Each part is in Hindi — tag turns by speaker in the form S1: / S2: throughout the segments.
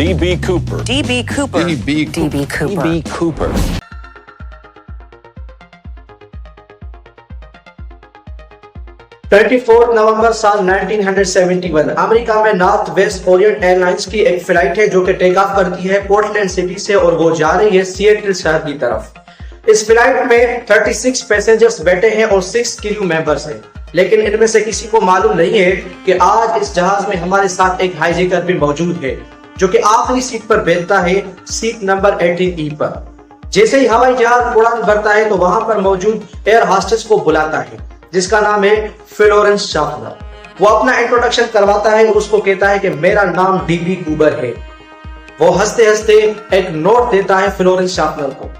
S1: D.B. Cooper.
S2: D.B. Cooper.
S1: D.B.
S2: D.B. Cooper.
S1: D.B. Cooper.
S3: 24 नवंबर साल 1971 अमेरिका में नॉर्थ वेस्ट ओरिएंट एयरलाइंस की एक फ्लाइट है जो कि टेक ऑफ करती है पोर्टलैंड सिटी से और वो जा रही है सिएटल शहर की तरफ। इस फ्लाइट में 36 पैसेंजर्स बैठे हैं और 6 क्रू मेंबर्स हैं, लेकिन इनमें से किसी को मालूम नहीं है कि आज इस जहाज में हमारे साथ एक हाईजैकर भी मौजूद है जो कि आखिरी सीट पर बैठता है, सीट नंबर 18E पर। जैसे ही हवाई जहाज उड़ान भरता है तो वहां पर मौजूद एयर होस्टेस को बुलाता है जिसका नाम है फ्लोरेंस शाफनर। वो अपना इंट्रोडक्शन करवाता है और उसको कहता है कि मेरा नाम डीबी कूपर है। वो हंसते हंसते एक नोट देता है फ्लोरेंस शाफनर को।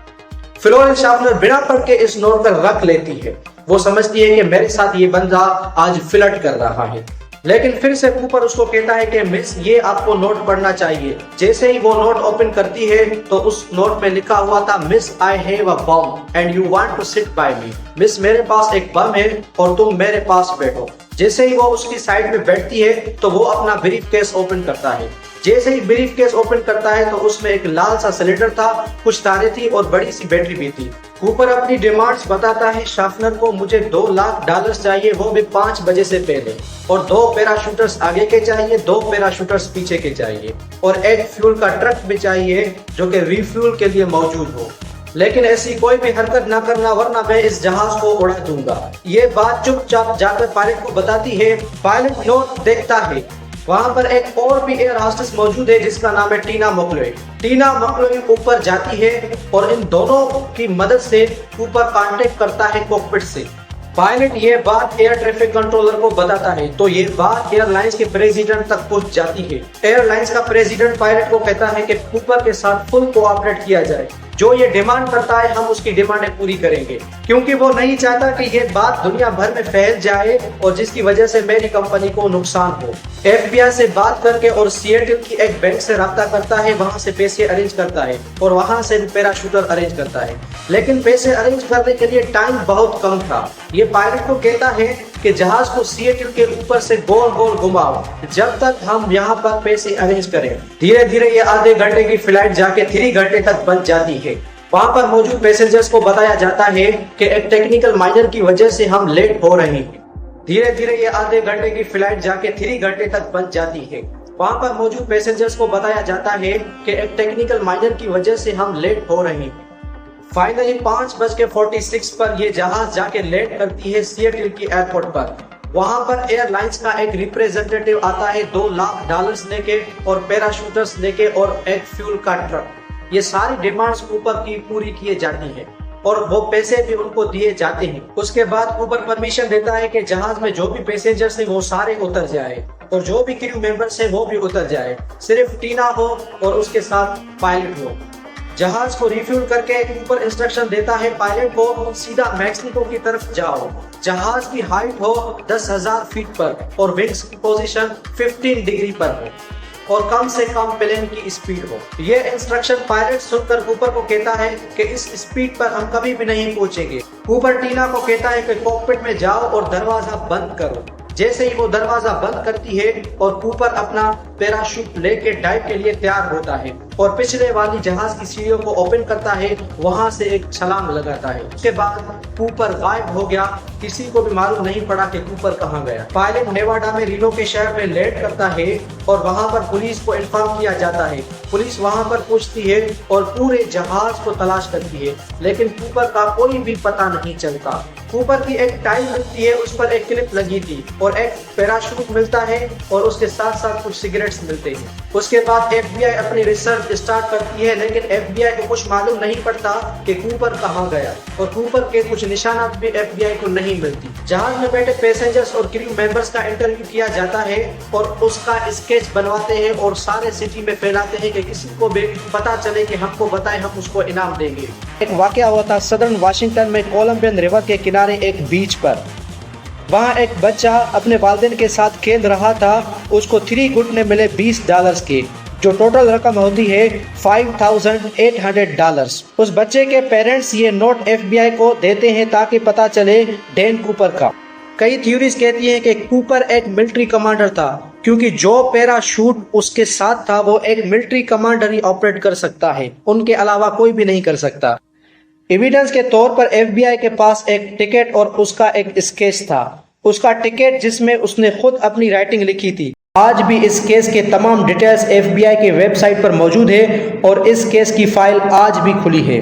S3: फ्लोरेंस शाफनर बिना पढ़ के इस नोट पर रख लेती है। वो समझती है कि मेरे साथ ये बंदा आज फ्लर्ट कर रहा है, लेकिन फिर से कूपर उसको कहता है कि मिस ये आपको नोट पढ़ना चाहिए। जैसे ही वो नोट ओपन करती है तो उस नोट में लिखा हुआ था, miss I have a bomb and you want to sit by me. Miss मेरे पास एक बम है और तुम मेरे पास बैठो। जैसे ही वो उसकी साइड में बैठती है तो वो अपना ब्रीफ केस ओपन करता है। जैसे ही ब्रीफ केस ओपन करता है तो उसमें एक लाल सा सिलेंडर था, कुछ तारे थी और बड़ी सी बैटरी भी थी। कूपर अपनी डिमांड्स बताता है शाफनर को, मुझे $2 लाख चाहिए, वो भी 5 बजे से पहले, और 2 पैराशूटर्स आगे के चाहिए, 2 पैराशूटर्स पीछे के चाहिए, और एक फ्यूल का ट्रक भी चाहिए जो कि रिफ्यूल के लिए मौजूद हो। लेकिन ऐसी कोई भी हरकत ना करना वरना मैं इस जहाज को उड़ा दूंगा। ये बात चुपचाप जाकर पायलट को बताती है। पायलट नोट देखता है, वहां पर एक और भी एयर होस्टेस मौजूद है जिसका नाम है टीना मकलोई। टीना मकलोई ऊपर जाती है और इन दोनों की मदद से कूपर कांटेक्ट करता है कॉकपिट से। पायलट ये बात एयर ट्रैफिक कंट्रोलर को बताता है तो ये बात एयरलाइंस के प्रेसिडेंट तक पहुंच जाती है। एयरलाइंस का प्रेसिडेंट पायलट को कहता है कि कूपर के साथ फुल कोऑपरेट किया जाए, जो ये डिमांड करता है हम उसकी डिमांडें पूरी करेंगे, क्योंकि वो नहीं चाहता कि ये बात दुनिया भर में फैल जाए और जिसकी वजह से मेरी कंपनी को नुकसान हो। FBI से बात करके और सिएटल की एक बैंक से राब्ता करता है, वहां से पैसे अरेंज करता है और वहां से पैराशूटर अरेंज करता है, लेकिन पैसे अरेंज करने के लिए टाइम बहुत कम था। ये पायलट को कहता है कि जहाज को सिएटल के ऊपर से गोल गोल घुमाओ जब तक हम यहाँ पर पैसे अरेंज करें। धीरे धीरे ये आधे घंटे की फ्लाइट जाके 3 घंटे तक बन जाती है। वहां पर मौजूद पैसेंजर्स को बताया जाता है कि एक टेक्निकल माइनर की वजह से हम लेट हो रहे हैं। धीरे धीरे ये आधे घंटे की फ्लाइट जाके 3 घंटे तक बन जाती है। वहां पर मौजूद पैसेंजर्स को बताया जाता है कि एक टेक्निकल माइनर की वजह से हम लेट हो रहे हैं। फाइनली 5:46 पर यह जहाज जाके लैंड करती है सिएटल की एयरपोर्ट पर। वहां पर एयरलाइंस का एक रिप्रेजेंटेटिव आता है $2 लाख लेके और पैराशूटर्स लेके और एक फ्यूल का ट्रक। ये सारी डिमांड्स कूपर की पूरी किए जाती है और वो पैसे भी उनको दिए जाते हैं। उसके बाद कूपर परमिशन देता है कि जहाज में जो भी पैसेंजर्स हैं वो सारे उतर जाए और जो भी क्रू मेंबर्स हैं वो भी उतर जाए, सिर्फ टीना हो और उसके साथ पायलट हो। जहाज को रिफ्यूल करके कूपर इंस्ट्रक्शन देता है पायलट को, सीधा मैक्सिको की तरफ जाओ। जहाज की हाइट हो 10,000 फीट पर और विंग्स की पोजीशन 15 डिग्री पर हो और कम से कम प्लेन की स्पीड हो। ये इंस्ट्रक्शन पायलट सुनकर कूपर को कहता है कि इस स्पीड पर हम कभी भी नहीं पहुंचेंगे। कूपर टीना को कहता है कि कॉकपिट में जाओ और दरवाजा बंद करो। जैसे ही वो दरवाजा बंद करती है और कूपर अपना पैराशूट लेके डाइव के लिए तैयार होता है और पिछले वाली जहाज की सीढ़ियों को ओपन करता है, वहां से एक छलांग लगाता है। उसके बाद कूपर गायब हो गया। किसी को भी मालूम नहीं पड़ा कि कूपर कहाँ गया। पायलट नेवाडा में रीनो के शहर में लैंड करता है और वहां पर पुलिस को इन्फॉर्म किया जाता है। पुलिस वहां पर पहुंचती है और पूरे जहाज को तलाश करती है, लेकिन कूपर का कोई भी पता नहीं चलता। कूपर की एक टाई मिलती है, उस पर एक क्लिप लगी थी और एक पैराशूट मिलता है और उसके साथ साथ कुछ सिगरेट्स मिलते हैं। उसके बाद FBI अपनी रिसर्च स्टार्ट करती है, लेकिन FBI को कुछ मालूम नहीं पड़ता कि कूपर कहाँ गया और कूपर के कुछ निशानात भी FBI को नहीं मिलती। जहाज में बैठे पैसेंजर्स और क्रू मेंबर्स का इंटरव्यू किया जाता है और उसका स्केच बनवाते हैं और सारे सिटी में फैलाते हैं कि किसी को भी पता चले कि हमको बताए, हम उसको इनाम देंगे। एक वाकया हुआ था सदर्न वाशिंगटन में कोलंबियन रिवर के किनारे एक बीच पर। वहाँ एक बच्चा अपने वालिदैन के साथ खेल रहा था। उसको 3 घुटने मिले $20 के, जो टोटल रकम होती है $5,800। उस बच्चे के पेरेंट्स ये नोट FBI को देते हैं ताकि पता चले डैन कूपर का। कई थ्योरीज कहती हैं कि कूपर एक मिलिट्री कमांडर था क्योंकि जो पैराशूट उसके साथ था वो एक मिलिट्री कमांडर ही ऑपरेट कर सकता है, उनके अलावा कोई भी नहीं कर सकता। एविडेंस के तौर पर एफबीआई के पास एक टिकट और उसका एक स्केच था। उसका टिकट जिसमें उसने खुद अपनी राइटिंग लिखी थी। आज भी इस केस के तमाम डिटेल्स एफबीआई के वेबसाइट पर मौजूद है और इस केस की फाइल आज भी खुली है।